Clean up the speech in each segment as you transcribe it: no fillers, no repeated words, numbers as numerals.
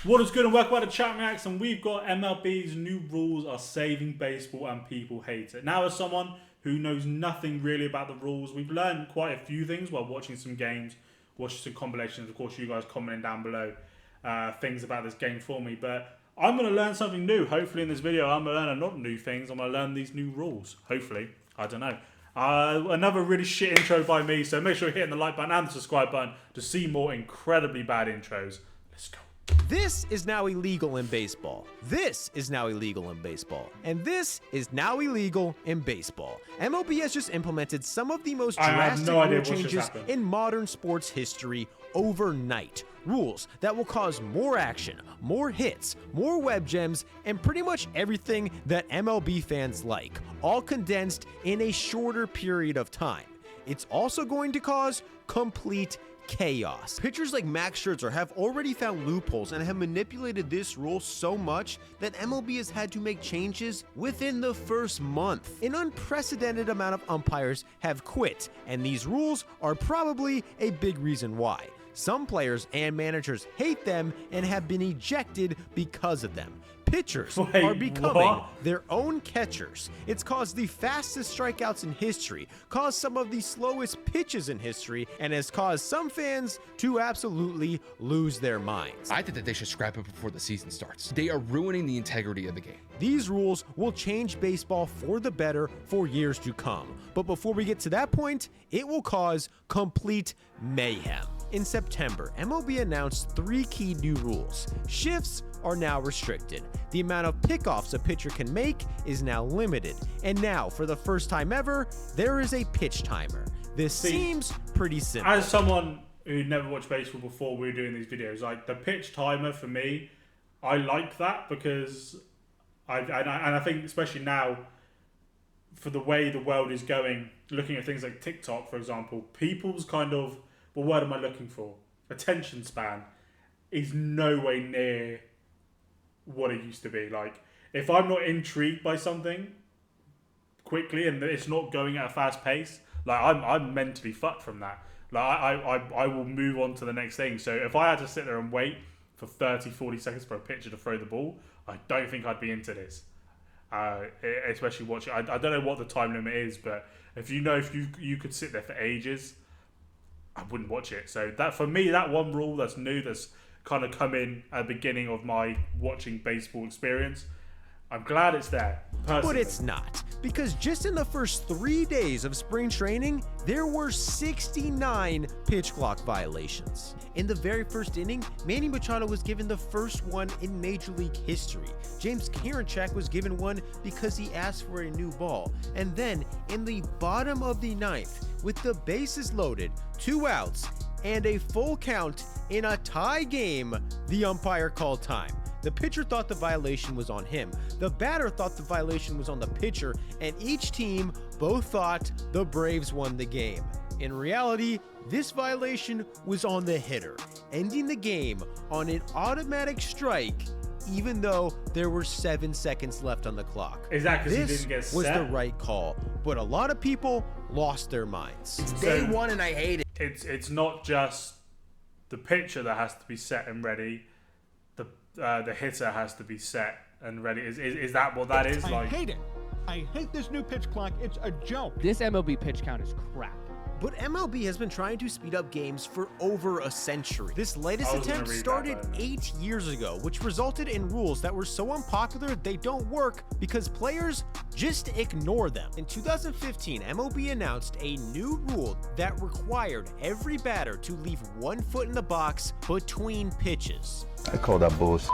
What is good and welcome back to Chatwin, and we've got MLB's new rules are saving baseball and people hate it. Now, as someone who knows nothing really about the rules, we've learned quite a few things while watching some games, watching some compilations. Of course, you guys commenting down below things about this game for me, but I'm going to learn something new. Hopefully in this video, I'm going to learn not new things, I'm going to learn these new rules. Hopefully, I don't know. Another really shit intro by me, so make sure you're hitting the like button and the subscribe button to see more incredibly bad intros. Let's go. This is now illegal in baseball. This is now illegal in baseball. And this is now illegal in baseball. MLB has just implemented some of the most drastic rule changes in modern sports history overnight. Rules that will cause more action, more hits, more web gems, and pretty much everything that MLB fans like, all condensed in a shorter period of time. It's also going to cause complete chaos. Pitchers like Max Scherzer have already found loopholes and have manipulated this rule so much that MLB has had to make changes within the first month. An unprecedented amount of umpires have quit, and these rules are probably a big reason why. Some players and managers hate them and have been ejected because of them. Pitchers are becoming their own catchers. It's caused the fastest strikeouts in history, caused some of the slowest pitches in history, and has caused some fans to absolutely lose their minds. I think that they should scrap it before the season starts. They are ruining the integrity of the game. These rules will change baseball for the better for years to come. But before we get to that point, it will cause complete mayhem. In September, MLB announced 3 key new rules. Shifts are now restricted. The amount of pickoffs a pitcher can make is now limited. And now, for the first time ever, there is a pitch timer. This seems pretty simple. As someone who never watched baseball before we were doing these videos, like the pitch timer for me, I like that because I think especially now, for the way the world is going, looking at things like TikTok, for example, people's kind of, what word am I looking for? Attention span is no way near what it used to be. Like, if I'm not intrigued by something quickly and it's not going at a fast pace, like I'm mentally fucked from that. Like I will move on to the next thing. So if I had to sit there and wait for 30-40 seconds for a pitcher to throw the ball, I don't think I'd be into this. Especially watching, I don't know what the time limit is, but if you could sit there for ages, I wouldn't watch it. So that, for me, that one rule that's new, that's kind of come in at the beginning of my watching baseball experience, I'm glad it's there, personally. But it's not, because just in the first 3 days of spring training, there were 69 pitch clock violations. In the very first inning, Manny Machado was given the first one in Major League history. James Karinchak was given one because he asked for a new ball. And then, in the bottom of the 9th, with the bases loaded, 2 outs, and a full count in a tie game, the umpire called time. The pitcher thought the violation was on him. The batter thought the violation was on the pitcher, and each team both thought the Braves won the game. In reality, this violation was on the hitter, ending the game on an automatic strike, even though there were 7 seconds left on the clock. Exactly. This was the right call, but a lot of people lost their minds. It's day one and I hate it. It's not just the pitcher that has to be set and ready. The hitter has to be set and ready. Is that what that is? I hate it. I hate this new pitch clock. It's a joke. This MLB pitch count is crap. But MLB has been trying to speed up games for over a century. This latest attempt started 8 years ago, which resulted in rules that were so unpopular they don't work because players just ignore them. In 2015, MLB announced a new rule that required every batter to leave 1 foot in the box between pitches. I call that bullshit.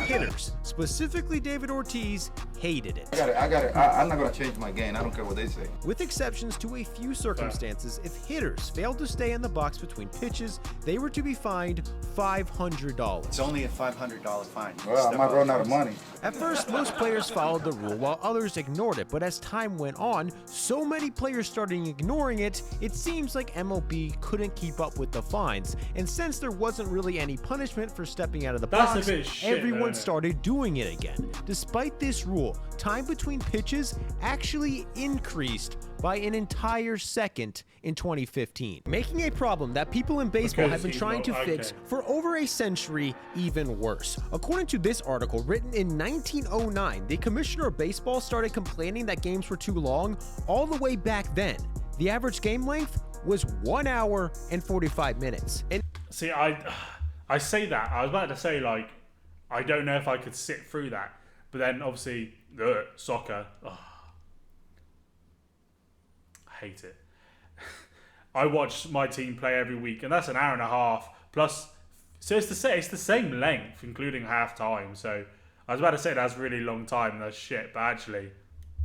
Hitters, specifically David Ortiz, hated it. I got it. I'm not going to change my game. I don't care what they say. With exceptions to a few circumstances, if hitters failed to stay in the box between pitches, they were to be fined $500. It's only a $500 fine. Well, I might run out of money. At first, most players followed the rule while others ignored it, but as time went on, so many players started ignoring it, it seems like MLB couldn't keep up with the fines. And since there wasn't really any punishment for stepping out of the box, everyone started doing it again. Despite this rule, time between pitches actually increased by an entire second in 2015, making a problem that people in baseball have been trying to fix for over a century even worse. According to this article written in 1909, the commissioner of baseball started complaining that games were too long all the way back then. The average game length was 1 hour and 45 minutes. And see, I say that. I was about to say, like, I don't know if I could sit through that. But then, obviously, soccer. Oh, I hate it. I watch my team play every week, and that's an hour and a half. Plus, so it's the same length, including half time. So I was about to say that's a really long time, and that's shit. But actually,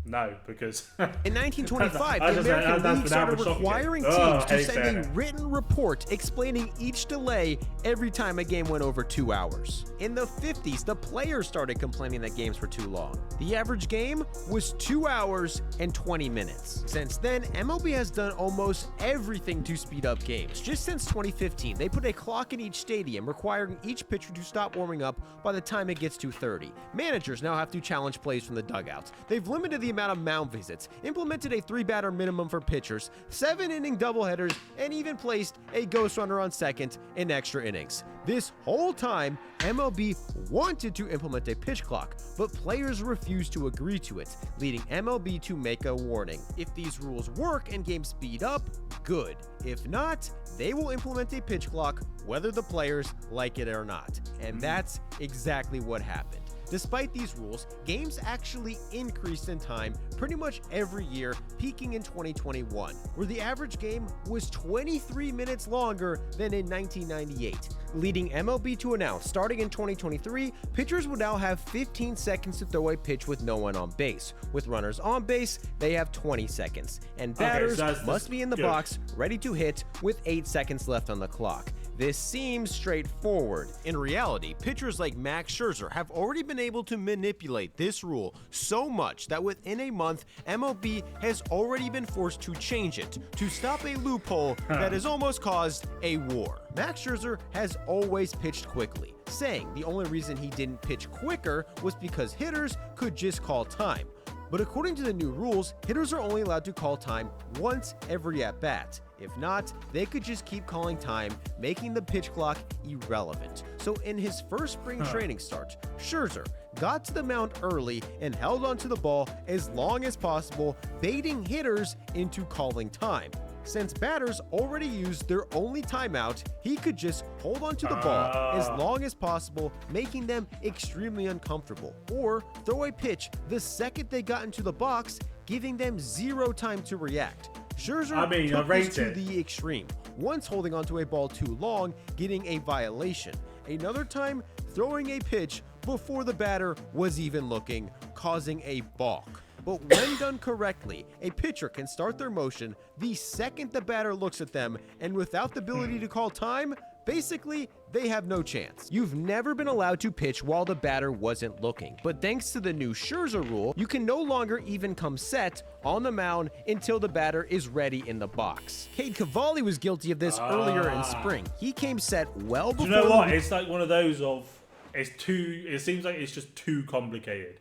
no, because in 1925, the American League started requiring teams to send a written report explaining each delay every time a game went over 2 hours. In the 50s, the players started complaining that games were too long. The average game was 2 hours and 20 minutes. Since then, MLB has done almost everything to speed up games. Just since 2015, they put a clock in each stadium requiring each pitcher to stop warming up by the time it gets to 30. Managers now have to challenge plays from the dugouts. They've limited the amount of mound visits, implemented a 3-batter minimum for pitchers, 7-inning doubleheaders, and even placed a ghost runner on second in extra innings. This whole time, MLB wanted to implement a pitch clock, but players refused to agree to it, leading MLB to make a warning. If these rules work and games speed up, good. If not, they will implement a pitch clock whether the players like it or not. And that's exactly what happened. Despite these rules, games actually increased in time pretty much every year, peaking in 2021, where the average game was 23 minutes longer than in 1998, leading MLB to announce starting in 2023, pitchers will now have 15 seconds to throw a pitch with no one on base. With runners on base, they have 20 seconds, and batters must be in the box ready to hit with 8 seconds left on the clock. This seems straightforward. In reality, pitchers like Max Scherzer have already been able to manipulate this rule so much that within a month, MLB has already been forced to change it to stop a loophole that has almost caused a war. Max Scherzer has always pitched quickly, saying the only reason he didn't pitch quicker was because hitters could just call time. But according to the new rules, hitters are only allowed to call time once every at-bat. If not, they could just keep calling time, making the pitch clock irrelevant. So in his first spring training start, Scherzer got to the mound early and held onto the ball as long as possible, baiting hitters into calling time. Since batters already used their only timeout, he could just hold onto the ball as long as possible, making them extremely uncomfortable, or throw a pitch the second they got into the box, giving them zero time to react. Scherzer took this to the extreme, once holding onto a ball too long, getting a violation. Another time, throwing a pitch before the batter was even looking, causing a balk. But when done correctly, a pitcher can start their motion the second the batter looks at them, and without the ability to call time, basically, they have no chance. You've never been allowed to pitch while the batter wasn't looking, but thanks to the new Scherzer rule, you can no longer even come set on the mound until the batter is ready in the box. Cade Cavalli was guilty of this earlier in spring. He came set well before. Do you know what? It's like one of those of, it seems like it's just too complicated.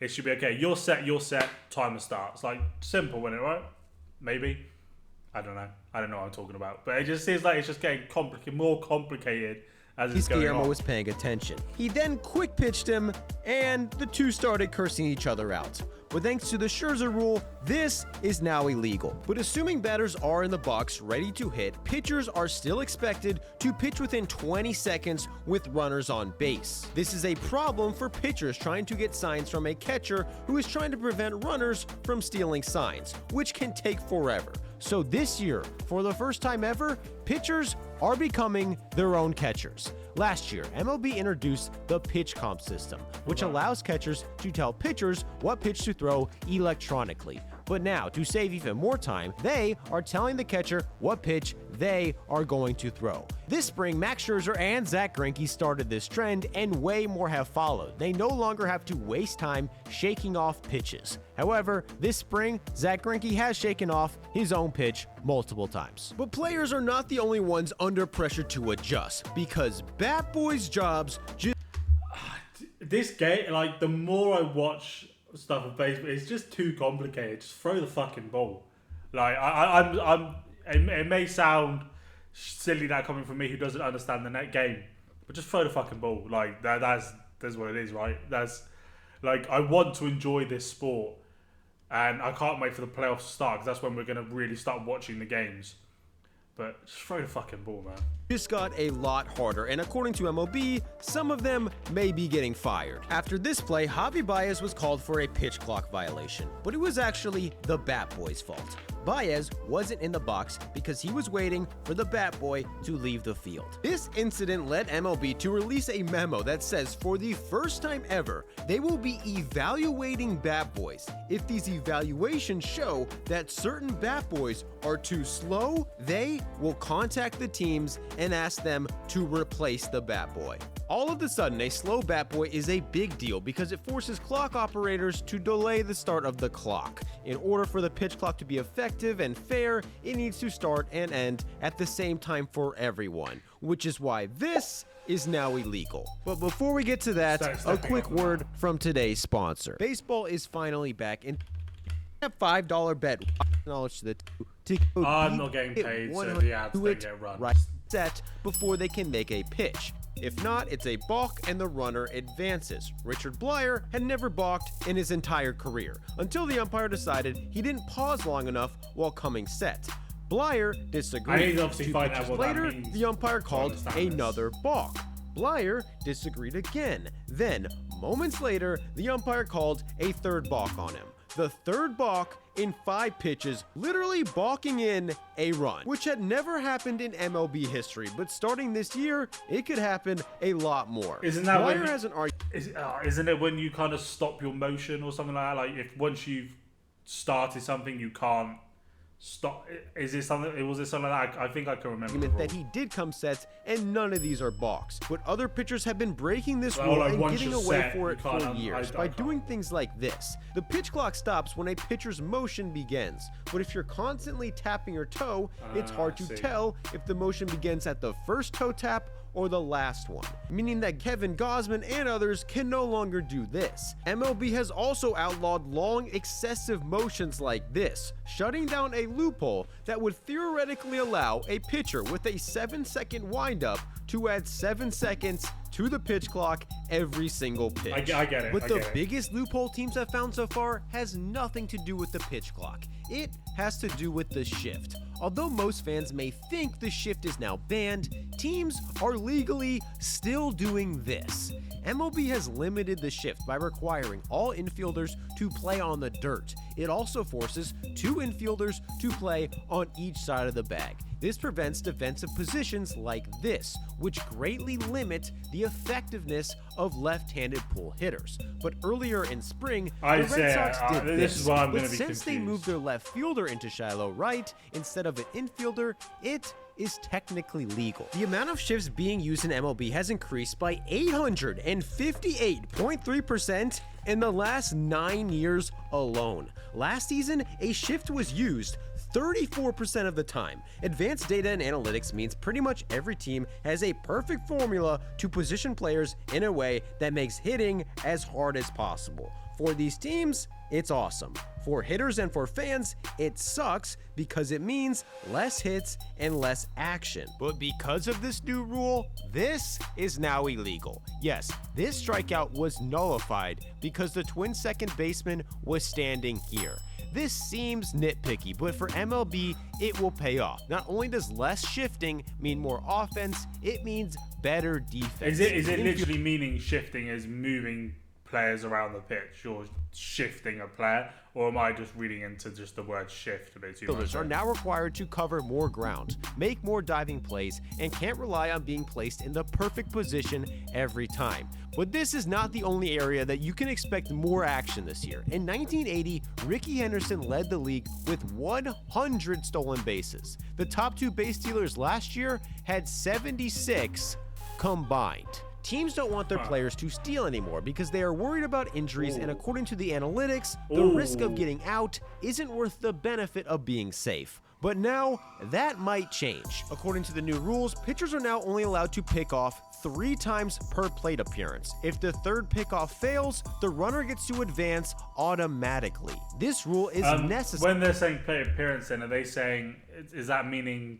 It should be okay. You're set, timer starts. Like, simple, isn't it, right? Maybe. I don't know. I don't know what I'm talking about. But it just seems like it's just getting more complicated as it's going on. Guillermo was paying attention. He then quick pitched him, and the two started cursing each other out. But thanks to the Scherzer rule, this is now illegal. But assuming batters are in the box ready to hit, pitchers are still expected to pitch within 20 seconds with runners on base. This is a problem for pitchers trying to get signs from a catcher who is trying to prevent runners from stealing signs, which can take forever. So this year, for the first time ever, pitchers are becoming their own catchers. Last year, MLB introduced the pitch comp system, which allows catchers to tell pitchers what pitch to throw electronically. But now, to save even more time, they are telling the catcher what pitch they are going to throw. This spring, Max Scherzer and Zack Greinke started this trend, and way more have followed. They no longer have to waste time shaking off pitches. However, this spring, Zack Greinke has shaken off his own pitch multiple times. But players are not the only ones under pressure to adjust, because bat boys' jobs just... This game, like, the more I watch stuff of baseball, it's just too complicated. Just throw the fucking ball. Like it may sound silly that coming from me who doesn't understand the net game, but just throw the fucking ball. Like that's what it is, right? That's like, I want to enjoy this sport, and I can't wait for the playoffs to start, because that's when we're gonna really start watching the games. But just throw the fucking ball, man. This got a lot harder, and according to MLB, some of them may be getting fired. After this play, Javi Baez was called for a pitch clock violation, but it was actually the Bat Boy's fault. Baez wasn't in the box because he was waiting for the Bat Boy to leave the field. This incident led MLB to release a memo that says for the first time ever, they will be evaluating Bat Boys. If these evaluations show that certain Bat Boys are too slow, they will contact the teams and ask them to replace the Bat Boy. All of a sudden, a slow Bat Boy is a big deal because it forces clock operators to delay the start of the clock. In order for the pitch clock to be effective and fair, it needs to start and end at the same time for everyone, which is why this is now illegal. But before we get to that, a quick word from today's sponsor. Baseball is finally back, and a $5 bet knowledge to I'm not getting paid, so the ads don't get run. Right set before they can make a pitch. If not, it's a balk and the runner advances. Richard Blyer had never balked in his entire career until the umpire decided he didn't pause long enough while coming set. Blyer disagreed. I need to obviously find out what later, that means. the umpire called another balk. Blyer disagreed again. Then, moments later, the umpire called a third balk on him. The third balk in 5 pitches, literally balking in a run, which had never happened in MLB history, but starting this year, it could happen a lot more. Isn't that Blyer has an isn't it when you kind of stop your motion or something like that? Like, if once you've started something, you can't stop. Was it something like that? I think I can remember that he did come sets, and none of these are balks. But other pitchers have been breaking this rule and getting away for it for years by doing things like this. The pitch clock stops when a pitcher's motion begins, but if you're constantly tapping your toe, it's hard to tell if the motion begins at the first toe tap or the last one, meaning that Kevin Gausman and others can no longer do this. MLB has also outlawed long, excessive motions like this, shutting down a loophole that would theoretically allow a pitcher with a 7-second windup to add 7 seconds to the pitch clock every single pitch. I get it. But the biggest loophole teams have found so far has nothing to do with the pitch clock. It has to do with the shift. Although most fans may think the shift is now banned, teams are legally still doing this. MLB has limited the shift by requiring all infielders to play on the dirt. It also forces 2 infielders to play on each side of the bag. This prevents defensive positions like this, which greatly limit the effectiveness of left-handed pull hitters. But earlier in spring, the Red Sox did this, but since they moved their left fielder into shallow right instead of an infielder, it is technically legal. The amount of shifts being used in MLB has increased by 858.3% in the last 9 years alone. Last season, a shift was used 34% of the time. Advanced data and analytics means pretty much every team has a perfect formula to position players in a way that makes hitting as hard as possible. For these teams, it's awesome. For hitters and for fans, it sucks because it means less hits and less action. But because of this new rule, this is now illegal. Yes, this strikeout was nullified because the Twins' second baseman was standing here. This seems nitpicky, but for MLB, it will pay off. Not only does less shifting mean more offense, it means better defense. Is it literally meaning shifting is moving players around the pitch or shifting a player, or am I just reading into just the word shift a bit too much? Fielders are now required to cover more ground, make more diving plays, and can't rely on being placed in the perfect position every time. But this is not the only area that you can expect more action this year. In 1980, Rickey Henderson led the league with 100 stolen bases. The top 2 base stealers last year had 76 combined. Teams don't want their players to steal anymore because they are worried about injuries, and according to the analytics, the risk of getting out isn't worth the benefit of being safe. But now, that might change. According to the new rules, pitchers are now only allowed to pick off 3 times per plate appearance. If the third pickoff fails, the runner gets to advance automatically. This rule is necessary. When they're saying plate appearance, then are they saying, is that meaning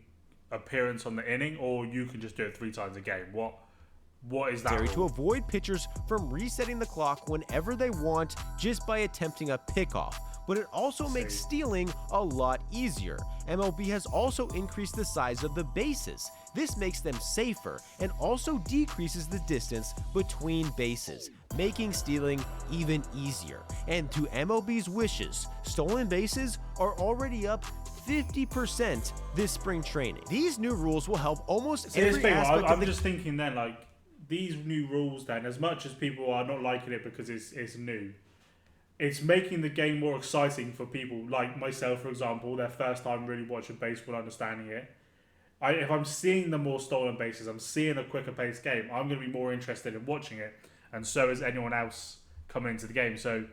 appearance on the inning, or you can just do it 3 times a game? What is that rule? To avoid pitchers from resetting the clock whenever they want just by attempting a pickoff. But it also makes stealing a lot easier. MLB has also increased the size of the bases. This makes them safer and also decreases the distance between bases, making stealing even easier. And to MLB's wishes, stolen bases are already up 50% this spring training. These new rules will help almost every aspect I'm just thinking then, like, these new rules then, as much as people are not liking it because it's new, it's making the game more exciting for people like myself, for example, their first time really watching baseball, understanding it. If I'm seeing the more stolen bases, I'm seeing a quicker paced game, I'm going to be more interested in watching it, and so is anyone else coming into the game. So,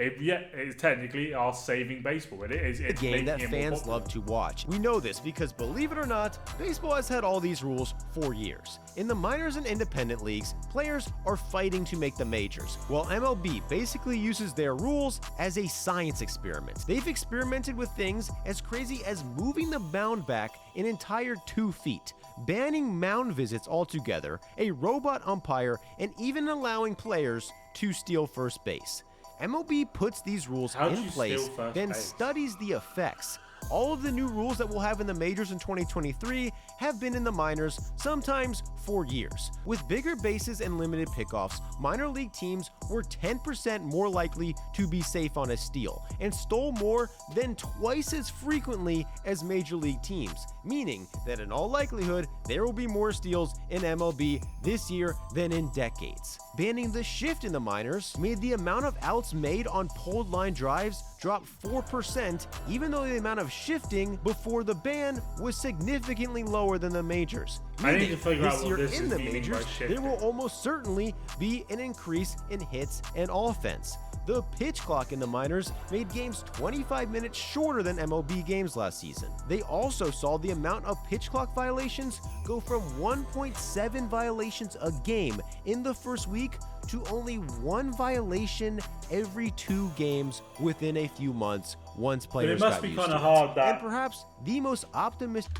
it's technically our saving baseball. It's a game that fans love to watch. We know this because, believe it or not, baseball has had all these rules for years. In the minors and independent leagues, players are fighting to make the majors, while MLB basically uses their rules as a science experiment. They've experimented with things as crazy as moving the mound back an entire 2 feet, banning mound visits altogether, a robot umpire, and even allowing players to steal first base. MLB puts these rules in place, then studies the effects. All of the new rules that we'll have in the majors in 2023 have been in the minors, sometimes for years. With bigger bases and limited pickoffs, minor league teams were 10% more likely to be safe on a steal and stole more than twice as frequently as major league teams, meaning that in all likelihood, there will be more steals in MLB this year than in decades. Banning the shift in the minors made the amount of outs made on pulled line drives drop 4%, even though the amount of shifting before the ban was significantly lower than the majors. I need to figure out what this is meaning by shifting. There will almost certainly be an increase in hits and offense. The pitch clock in the minors made games 25 minutes shorter than MLB games last season. They also saw the amount of pitch clock violations go from 1.7 violations a game in the first week to only 1 violation every 2 games within a few months once players got used to it. But it must be kind of hard that... And perhaps the most optimistic...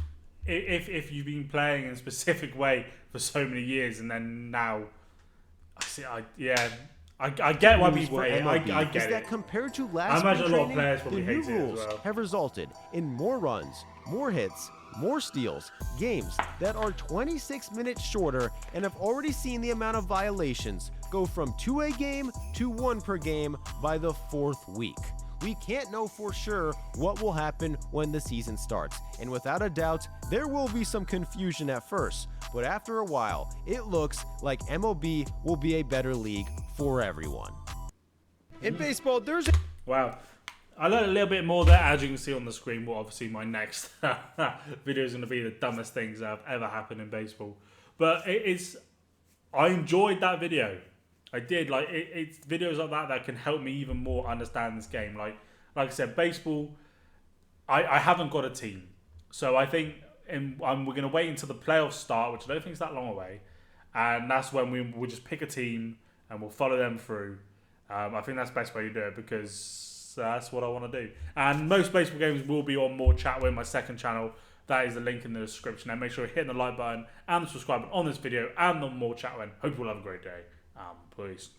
If you've been playing in a specific way for so many years and then now... I get why people hate it. I get it. That compared to last I imagine a lot of players probably hate it as well. The new rules have resulted in more runs, more hits, more steals, games that are 26 minutes shorter, and have already seen the amount of violations go from 2 a game to 1 per game by the 4th week. We can't know for sure what will happen when the season starts, and without a doubt, there will be some confusion at first, but after a while, it looks like MLB will be a better league for everyone. In baseball, there's a... Wow. I learned a little bit more there, as you can see on the screen. Well, obviously my next video is going to be the dumbest things that have ever happened in baseball. But I enjoyed that video. I did. It's videos like that can help me even more understand this game. Like I said, baseball, I haven't got a team. So I think we're going to wait until the playoffs start, which I don't think is that long away. And that's when we'll just pick a team and we'll follow them through. I think that's the best way to do it because that's what I want to do. And most baseball games will be on More Chatwin, my second channel. That is the link in the description. And make sure you're hitting the like button and the subscribe button on this video and on More Chatwin. Hope you all have a great day. Peace.